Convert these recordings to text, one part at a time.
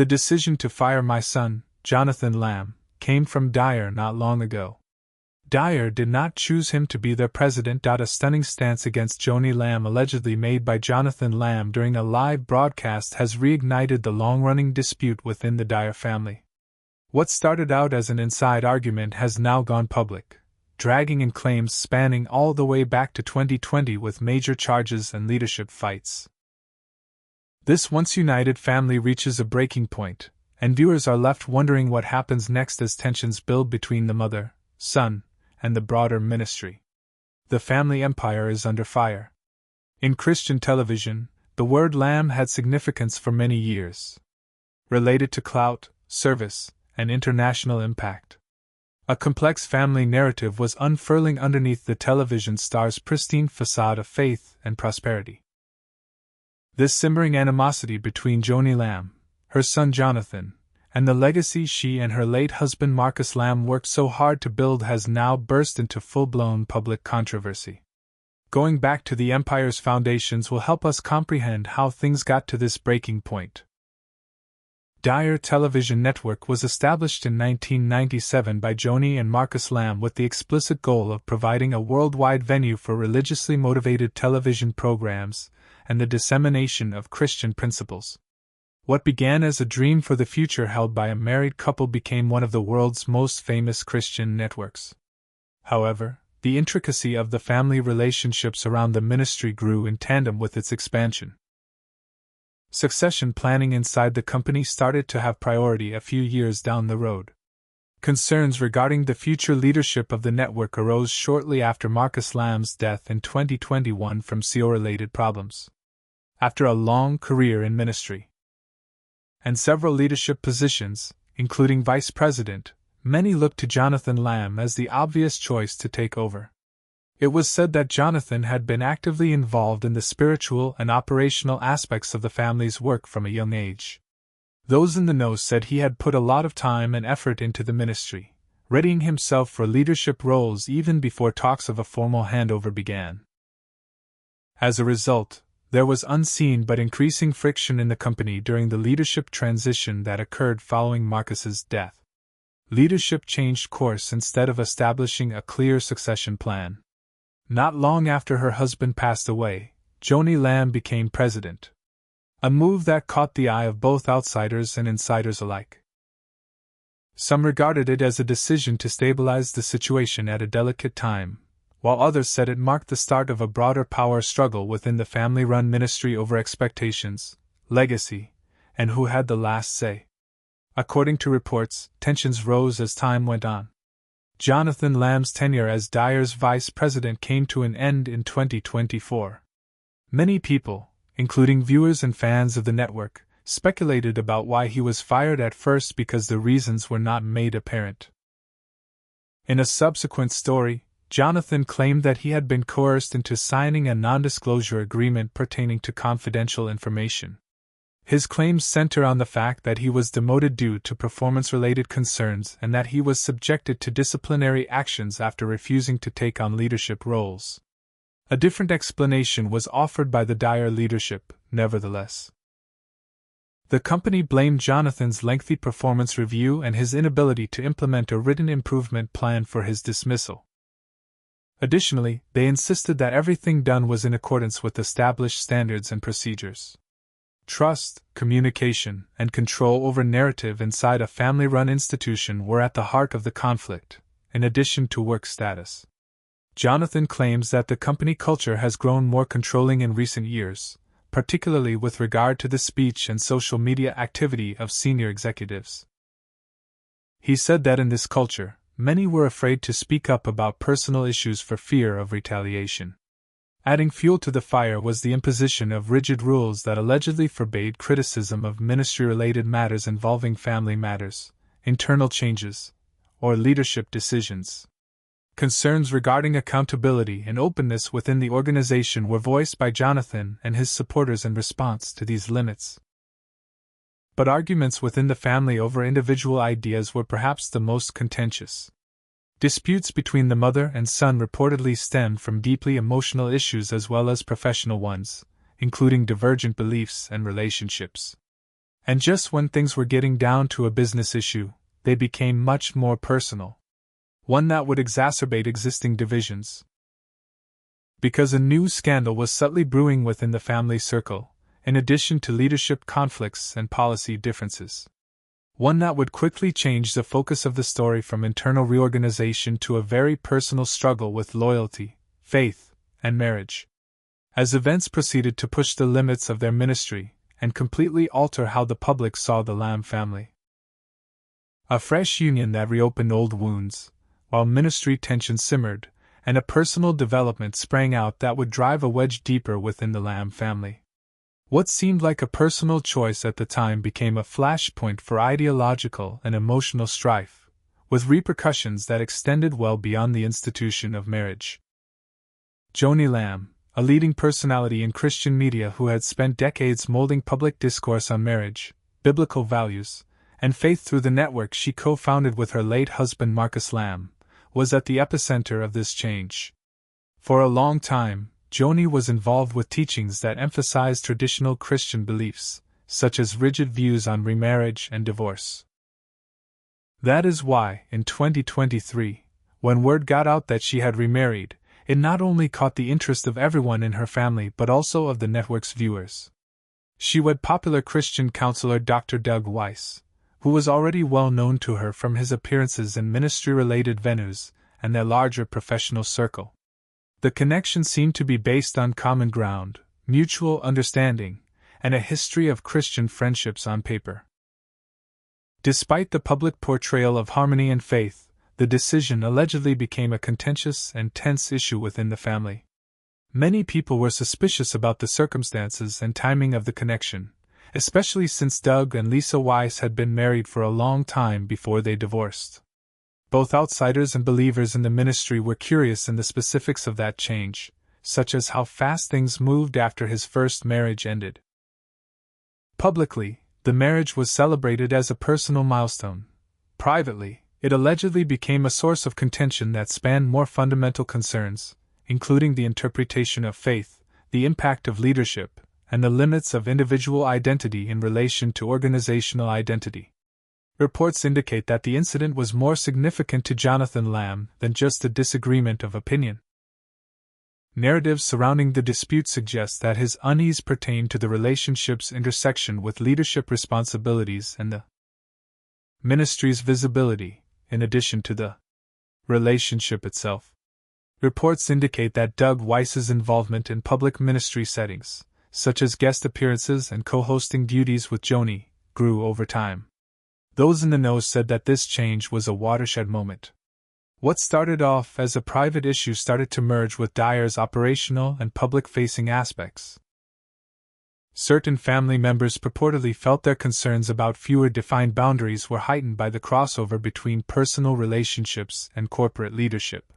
The decision to fire my son, Jonathan Lamb, came from Dayar not long ago. Dayar did not choose him to be their president. A stunning stance against Joanie Lamb allegedly made by Jonathan Lamb during a live broadcast has reignited the long-running dispute within the Dayar family. What started out as an inside argument has now gone public, dragging in claims spanning all the way back to 2020 with major charges and leadership fights. This once united family reaches a breaking point, and viewers are left wondering what happens next as tensions build between the mother, son, and the broader ministry. The family empire is under fire. In Christian television, the word lamb had significance for many years, related to clout, service, and international impact. A complex family narrative was unfurling underneath the television star's pristine facade of faith and prosperity. This simmering animosity between Joanie Lamb, her son Jonathan, and the legacy she and her late husband Marcus Lamb worked so hard to build has now burst into full-blown public controversy. Going back to the empire's foundations will help us comprehend how things got to this breaking point. Dayar Television Network was established in 1997 by Joni and Marcus Lamb with the explicit goal of providing a worldwide venue for religiously motivated television programs and the dissemination of Christian principles. What began as a dream for the future held by a married couple became one of the world's most famous Christian networks. However, the intricacy of the family relationships around the ministry grew in tandem with its expansion. Succession planning inside the company started to have priority a few years down the road. Concerns regarding the future leadership of the network arose shortly after Marcus Lamb's death in 2021 from CO-related problems. After a long career in ministry and several leadership positions, including vice president, many looked to Jonathan Lamb as the obvious choice to take over. It was said that Jonathan had been actively involved in the spiritual and operational aspects of the family's work from a young age. Those in the know said he had put a lot of time and effort into the ministry, readying himself for leadership roles even before talks of a formal handover began. As a result, there was unseen but increasing friction in the company during the leadership transition that occurred following Marcus's death. Leadership changed course instead of establishing a clear succession plan. Not long after her husband passed away, Joanie Lamb became president. A move that caught the eye of both outsiders and insiders alike. Some regarded it as a decision to stabilize the situation at a delicate time, while others said it marked the start of a broader power struggle within the family-run ministry over expectations, legacy, and who had the last say. According to reports, tensions rose as time went on. Jonathan Lamb's tenure as Dayar's vice president came to an end in 2024. Many people, including viewers and fans of the network, speculated about why he was fired at first because the reasons were not made apparent. In a subsequent story, Jonathan claimed that he had been coerced into signing a non-disclosure agreement pertaining to confidential information. His claims center on the fact that he was demoted due to performance-related concerns and that he was subjected to disciplinary actions after refusing to take on leadership roles. A different explanation was offered by the Dayar leadership, nevertheless. The company blamed Jonathan's lengthy performance review and his inability to implement a written improvement plan for his dismissal. Additionally, they insisted that everything done was in accordance with established standards and procedures. Trust, communication, and control over narrative inside a family-run institution were at the heart of the conflict, in addition to work status. Jonathan claims that the company culture has grown more controlling in recent years, particularly with regard to the speech and social media activity of senior executives. He said that in this culture, many were afraid to speak up about personal issues for fear of retaliation. Adding fuel to the fire was the imposition of rigid rules that allegedly forbade criticism of ministry-related matters involving family matters, internal changes, or leadership decisions. Concerns regarding accountability and openness within the organization were voiced by Jonathan and his supporters in response to these limits. But arguments within the family over individual ideas were perhaps the most contentious. Disputes between the mother and son reportedly stemmed from deeply emotional issues as well as professional ones, including divergent beliefs and relationships. And just when things were getting down to a business issue, they became much more personal. One that would exacerbate existing divisions. Because a new scandal was subtly brewing within the family circle, in addition to leadership conflicts and policy differences. One that would quickly change the focus of the story from internal reorganization to a very personal struggle with loyalty, faith, and marriage. As events proceeded to push the limits of their ministry and completely alter how the public saw the Lamb family. A fresh union that reopened old wounds, while ministry tension simmered, and a personal development sprang out that would drive a wedge deeper within the Lamb family. What seemed like a personal choice at the time became a flashpoint for ideological and emotional strife, with repercussions that extended well beyond the institution of marriage. Joanie Lamb, a leading personality in Christian media who had spent decades molding public discourse on marriage, biblical values, and faith through the network she co-founded with her late husband Marcus Lamb, was at the epicenter of this change. For a long time, Joni was involved with teachings that emphasized traditional Christian beliefs, such as rigid views on remarriage and divorce. That is why, in 2023, when word got out that she had remarried, it not only caught the interest of everyone in her family but also of the network's viewers. She wed popular Christian counselor Dr. Doug Weiss, who was already well known to her from his appearances in ministry-related venues and their larger professional circle. The connection seemed to be based on common ground, mutual understanding, and a history of Christian friendships on paper. Despite the public portrayal of harmony and faith, the decision allegedly became a contentious and tense issue within the family. Many people were suspicious about the circumstances and timing of the connection, especially since Doug and Lisa Weiss had been married for a long time before they divorced. Both outsiders and believers in the ministry were curious in the specifics of that change, such as how fast things moved after his first marriage ended. Publicly, the marriage was celebrated as a personal milestone. Privately, it allegedly became a source of contention that spanned more fundamental concerns, including the interpretation of faith, the impact of leadership, and the limits of individual identity in relation to organizational identity. Reports indicate that the incident was more significant to Jonathan Lamb than just a disagreement of opinion. Narratives surrounding the dispute suggest that his unease pertained to the relationship's intersection with leadership responsibilities and the ministry's visibility, in addition to the relationship itself. Reports indicate that Doug Weiss's involvement in public ministry settings, such as guest appearances and co-hosting duties with Joni, grew over time. Those in the know said that this change was a watershed moment. What started off as a private issue started to merge with Dayar's operational and public-facing aspects. Certain family members purportedly felt their concerns about fewer defined boundaries were heightened by the crossover between personal relationships and corporate leadership.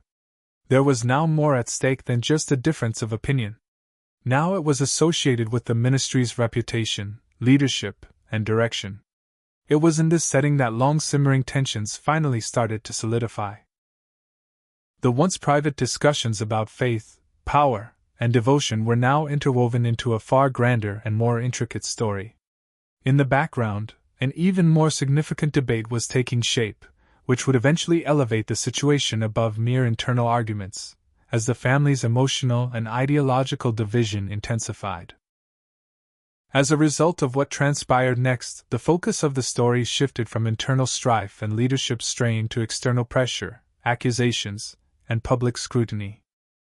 There was now more at stake than just a difference of opinion. Now it was associated with the ministry's reputation, leadership, and direction. It was in this setting that long-simmering tensions finally started to solidify. The once private discussions about faith, power, and devotion were now interwoven into a far grander and more intricate story. In the background, an even more significant debate was taking shape, which would eventually elevate the situation above mere internal arguments, as the family's emotional and ideological division intensified. As a result of what transpired next, the focus of the story shifted from internal strife and leadership strain to external pressure, accusations, and public scrutiny.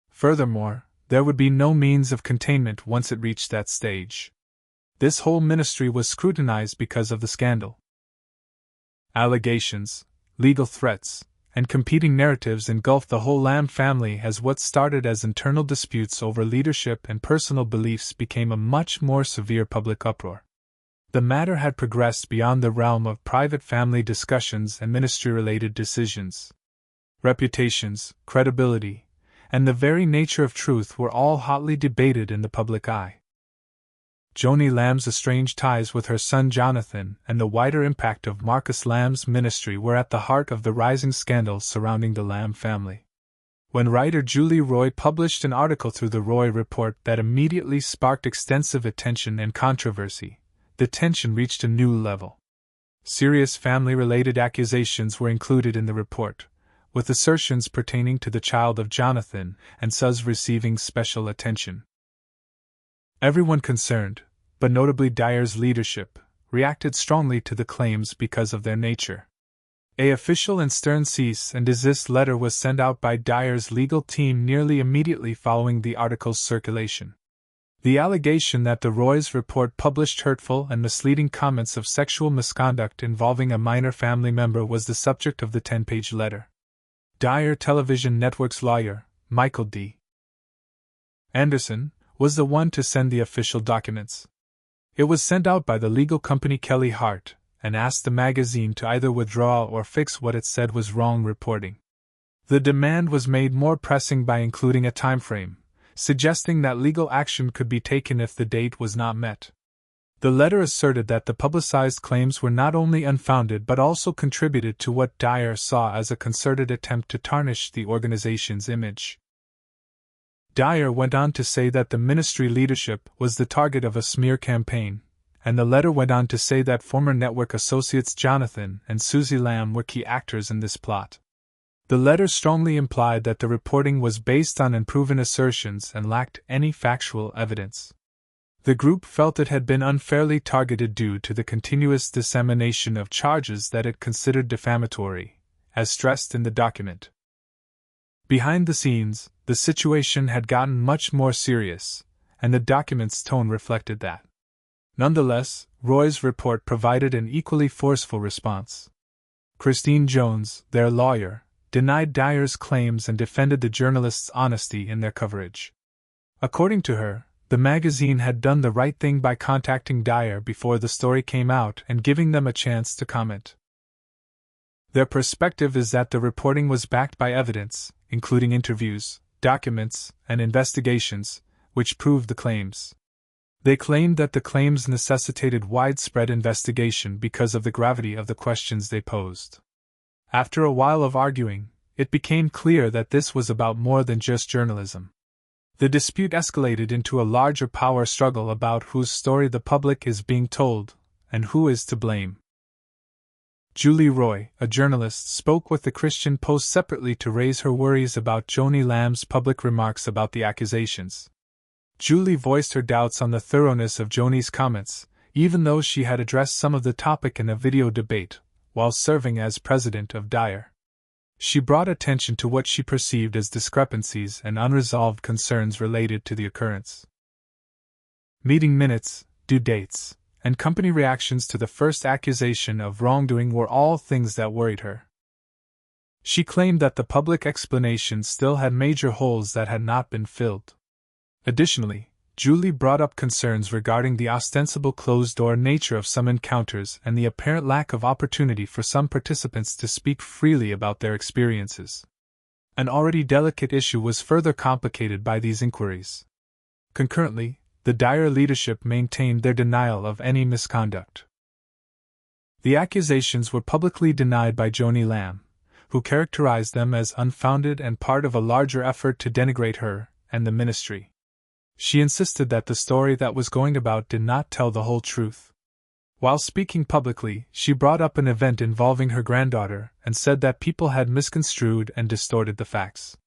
Furthermore, there would be no means of containment once it reached that stage. This whole ministry was scrutinized because of the scandal. Allegations, legal threats, and competing narratives engulfed the whole Lamb family as what started as internal disputes over leadership and personal beliefs became a much more severe public uproar. The matter had progressed beyond the realm of private family discussions and ministry-related decisions. Reputations, credibility, and the very nature of truth were all hotly debated in the public eye. Joanie Lamb's estranged ties with her son Jonathan and the wider impact of Marcus Lamb's ministry were at the heart of the rising scandals surrounding the Lamb family. When writer Julie Roy published an article through the Roy Report that immediately sparked extensive attention and controversy, the tension reached a new level. Serious family-related accusations were included in the report, with assertions pertaining to the child of Jonathan and Suz receiving special attention. Everyone concerned, but notably Dayar's leadership, reacted strongly to the claims because of their nature. An official and stern cease and desist letter was sent out by Dayar's legal team nearly immediately following the article's circulation. The allegation that the Roy's report published hurtful and misleading comments of sexual misconduct involving a minor family member was the subject of the 10-page letter. Dayar Television Network's lawyer, Michael D. Anderson, was the one to send the official documents. It was sent out by the legal company Kelly Hart, and asked the magazine to either withdraw or fix what it said was wrong reporting. The demand was made more pressing by including a timeframe, suggesting that legal action could be taken if the date was not met. The letter asserted that the publicized claims were not only unfounded but also contributed to what Dayar saw as a concerted attempt to tarnish the organization's image. Dayar went on to say that the ministry leadership was the target of a smear campaign, and the letter went on to say that former network associates Jonathan and Joanie Lamb were key actors in this plot. The letter strongly implied that the reporting was based on unproven assertions and lacked any factual evidence. The group felt it had been unfairly targeted due to the continuous dissemination of charges that it considered defamatory, as stressed in the document. Behind the scenes, the situation had gotten much more serious, and the document's tone reflected that. Nonetheless, Roy's report provided an equally forceful response. Christine Jones, their lawyer, denied Dayar's claims and defended the journalists' honesty in their coverage. According to her, the magazine had done the right thing by contacting Dayar before the story came out and giving them a chance to comment. Their perspective is that the reporting was backed by evidence, including interviews, documents, and investigations, which proved the claims. They claimed that the claims necessitated widespread investigation because of the gravity of the questions they posed. After a while of arguing, it became clear that this was about more than just journalism. The dispute escalated into a larger power struggle about whose story the public is being told, and who is to blame. Julie Roy, a journalist, spoke with the Christian Post separately to raise her worries about Joanie Lamb's public remarks about the accusations. Julie voiced her doubts on the thoroughness of Joanie's comments, even though she had addressed some of the topic in a video debate, while serving as president of Dayar. She brought attention to what she perceived as discrepancies and unresolved concerns related to the occurrence. Meeting minutes, due dates, and company reactions to the first accusation of wrongdoing were all things that worried her. She claimed that the public explanation still had major holes that had not been filled. Additionally, Julie brought up concerns regarding the ostensible closed-door nature of some encounters and the apparent lack of opportunity for some participants to speak freely about their experiences. An already delicate issue was further complicated by these inquiries. Concurrently, the Dayar leadership maintained their denial of any misconduct. The accusations were publicly denied by Joanie Lamb, who characterized them as unfounded and part of a larger effort to denigrate her and the ministry. She insisted that the story that was going about did not tell the whole truth. While speaking publicly, she brought up an event involving her granddaughter and said that people had misconstrued and distorted the facts.